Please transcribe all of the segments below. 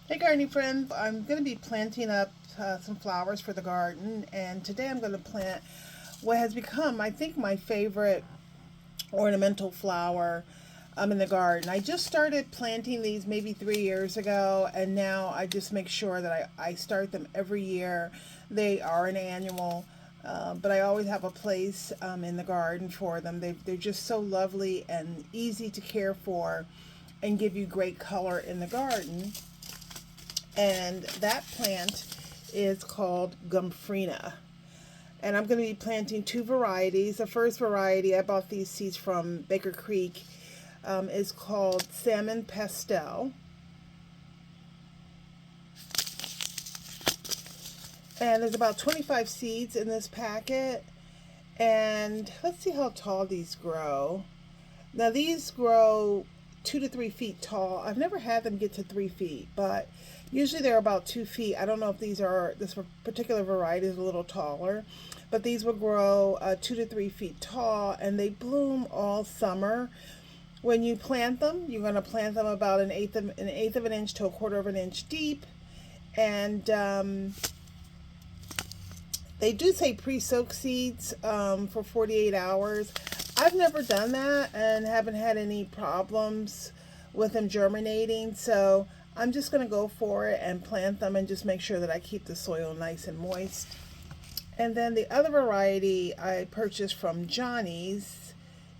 Hey gardening friends, I'm going to be planting up some flowers for the garden, and today I'm going to plant what has become, I think, my favorite ornamental flower in the garden. I just started planting these maybe 3 years ago, and now I just make sure that I start them every year. They are an annual, but I always have a place in the garden for them. They're just so lovely and easy to care for and give you great color in the garden. And that plant is called Gomphrena. And I'm going to be planting two varieties. The first variety, I bought these seeds from Baker Creek, is called Salmon Pastel. And there's about 25 seeds in this packet. And let's see how tall these grow. Now these grow 2 to 3 feet tall. I've never had them get to 3 feet, but usually they're about 2 feet. I don't know if this particular variety is a little taller, but these will grow 2 to 3 feet tall, and they bloom all summer. When you plant them, you're going to plant them about an eighth of an inch to a quarter of an inch deep, and they do say pre-soak seeds for 48 hours. I've never done that and haven't had any problems with them germinating, so I'm just going to go for it and plant them and just make sure that I keep the soil nice and moist. And then the other variety I purchased from Johnny's,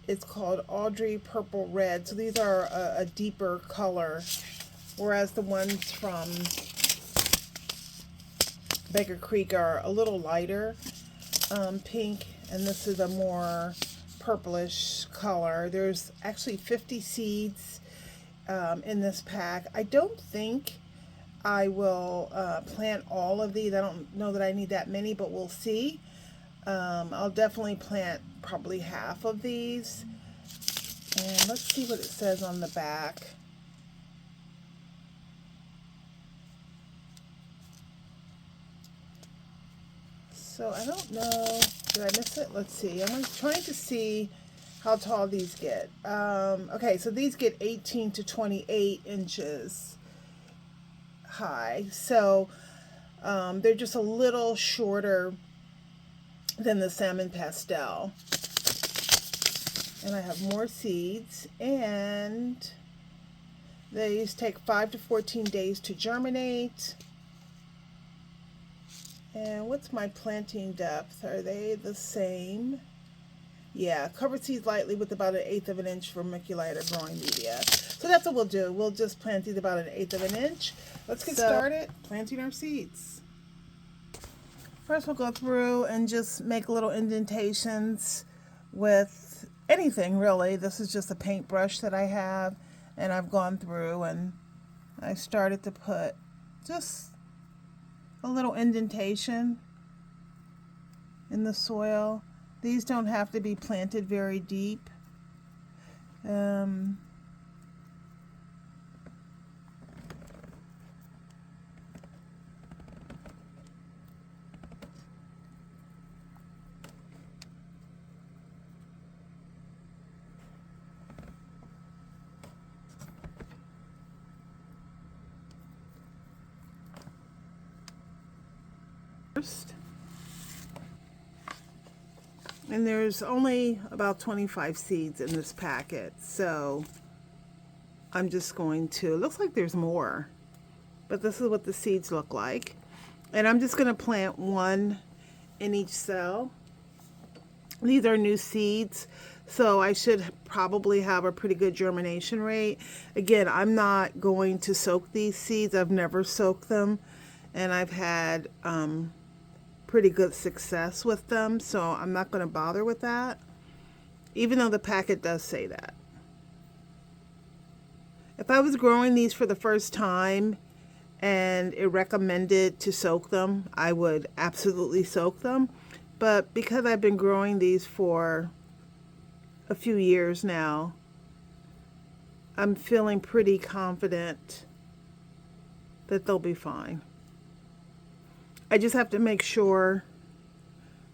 it's called Audray Purple Red. So these are a deeper color, whereas the ones from Baker Creek are a little lighter pink, and this is a more purplish color. There's actually 50 seeds in this pack. I don't think I will plant all of these. I don't know that I need that many, but we'll see. I'll definitely plant probably half of these. And let's see what it says on the back. So I don't know, did I miss it? Let's see. I'm trying to see how tall these get. Okay, so these get 18 to 28 inches high. So they're just a little shorter than the Salmon Pastel. And I have more seeds, and these take 5 to 14 days to germinate. And what's my planting depth? Are they the same? Yeah, cover seeds lightly with about an eighth of an inch vermiculite or growing media. So that's what we'll do. We'll just plant these about an eighth of an inch. Let's get started planting our seeds. First we'll go through and just make little indentations with anything really. This is just a paintbrush that I have, and I've gone through and I started to put just a little indentation in the soil. These don't have to be planted very deep. And there's only about 25 seeds in this packet, so I'm just going to, it looks like there's more, but this is what the seeds look like. And I'm just going to plant one in each cell. These are new seeds, so I should probably have a pretty good germination rate. Again, I'm not going to soak these seeds. I've never soaked them, and I've had pretty good success with them, so I'm not going to bother with that, even though the packet does say that. If I was growing these for the first time and it recommended to soak them, I would absolutely soak them. But because I've been growing these for a few years now, I'm feeling pretty confident that they'll be fine. I just have to make sure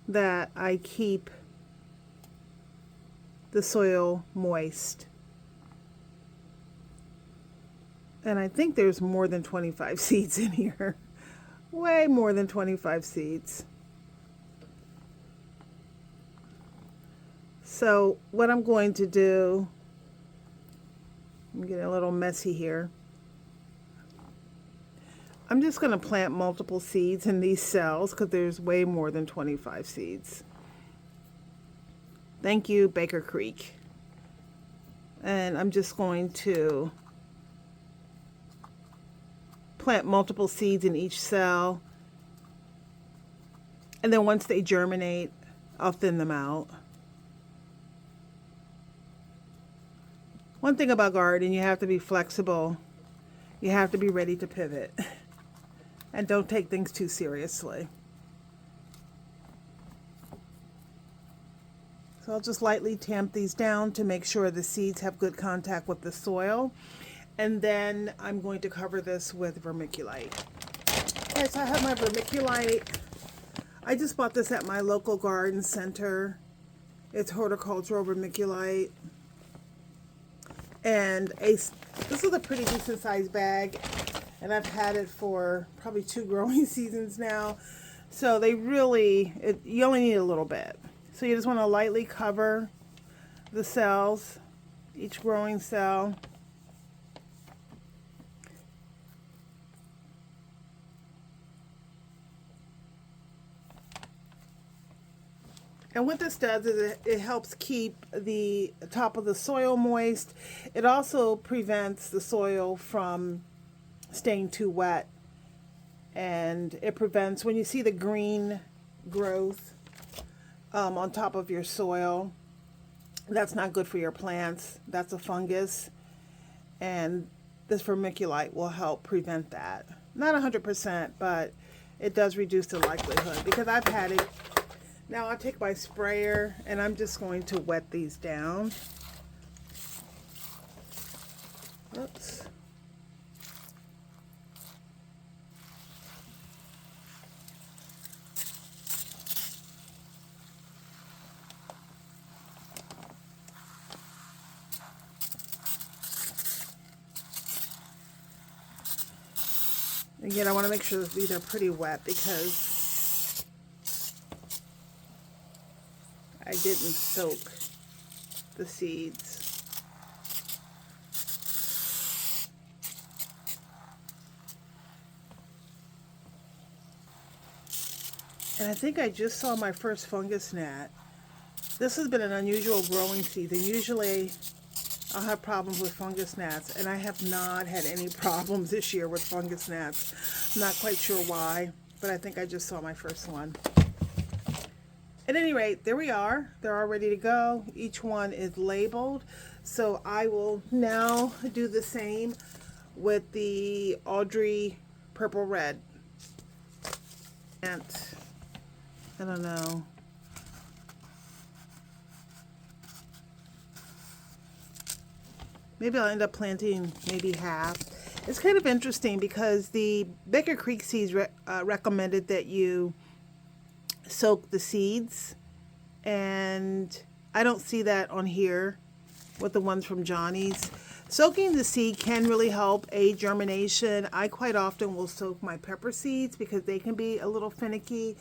that I keep the soil moist. And I think there's more than 25 seeds in here. Way more than 25 seeds. So what I'm going to do, I'm getting a little messy here. I'm just going to plant multiple seeds in these cells because there's way more than 25 seeds. Thank you, Baker Creek. And I'm just going to plant multiple seeds in each cell. And then once they germinate, I'll thin them out. One thing about gardening, you have to be flexible. You have to be ready to pivot. And don't take things too seriously. So I'll just lightly tamp these down to make sure the seeds have good contact with the soil. And then I'm going to cover this with vermiculite. Okay, so I have my vermiculite. I just bought this at my local garden center. It's horticultural vermiculite. And this is a pretty decent sized bag. And I've had it for probably 2 growing seasons now. So they really, you only need a little bit. So you just want to lightly cover the cells, each growing cell. And what this does is it helps keep the top of the soil moist. It also prevents the soil from staying too wet. And it prevents, when you see the green growth on top of your soil, that's not good for your plants. That's a fungus. And this vermiculite will help prevent that. Not 100%, but it does reduce the likelihood, because I've had it. Now I'll take my sprayer and I'm just going to wet these down. Oops. Again, I want to make sure that these are pretty wet because I didn't soak the seeds. And I think I just saw my first fungus gnat. This has been an unusual growing season. Usually I'll have problems with fungus gnats, and I have not had any problems this year with fungus gnats. I'm not quite sure why, but I think I just saw my first one. At any rate, there we are. They're all ready to go. Each one is labeled. So I will now do the same with the Audray Purple Red. And I don't know. Maybe I'll end up planting maybe half. It's kind of interesting because the Baker Creek Seeds recommended that you soak the seeds, and I don't see that on here with the ones from Johnny's. Soaking the seed can really help aid germination. I quite often will soak my pepper seeds because they can be a little finicky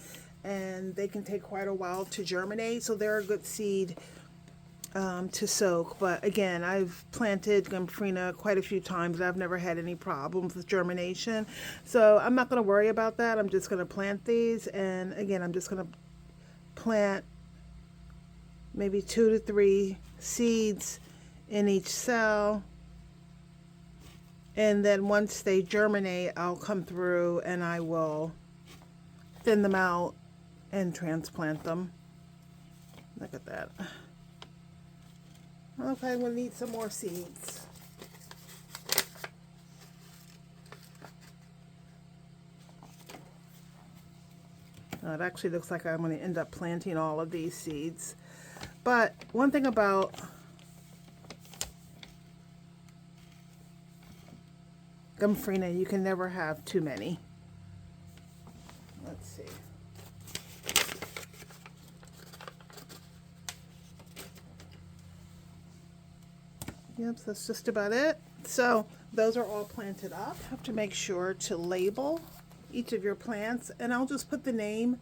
and they can take quite a while to germinate, so they're a good seed to soak. But again, I've planted Gomphrena quite a few times and I've never had any problems with germination, so I'm not going to worry about that. I'm just going to plant these, and again, I'm just going to plant maybe 2 to 3 seeds in each cell, and then once they germinate, I'll come through and I will thin them out and transplant them. Look at that. Okay, we'll need some more seeds. It actually looks like I'm going to end up planting all of these seeds. But one thing about Gomphrena, you can never have too many. Let's see. Yep, so that's just about it. So those are all planted up. You have to make sure to label each of your plants, and I'll just put the name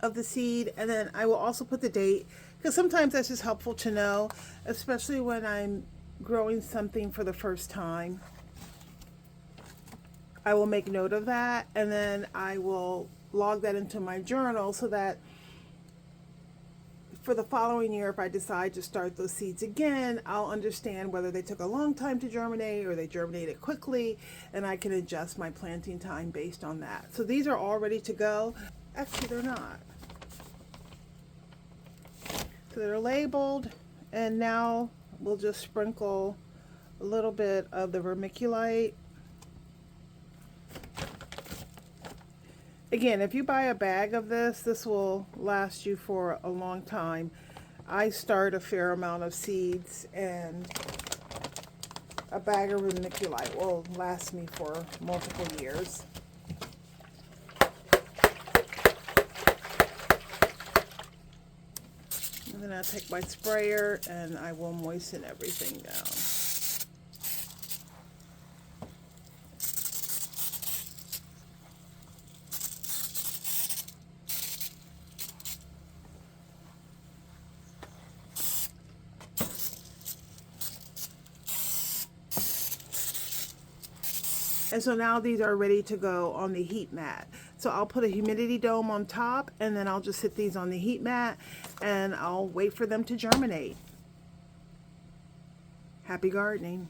of the seed, and then I will also put the date, because sometimes that's just helpful to know, especially when I'm growing something for the first time. I will make note of that, and then I will log that into my journal so that for the following year, if I decide to start those seeds again, I'll understand whether they took a long time to germinate or they germinated quickly, and I can adjust my planting time based on that. So these are all ready to go. Actually, they're not. So they're labeled, and now we'll just sprinkle a little bit of the vermiculite. Again, if you buy a bag of this, this will last you for a long time. I start a fair amount of seeds, and a bag of vermiculite will last me for multiple years. And then I'll take my sprayer and I will moisten everything down. And so now these are ready to go on the heat mat. So I'll put a humidity dome on top, and then I'll just sit these on the heat mat, and I'll wait for them to germinate. Happy gardening.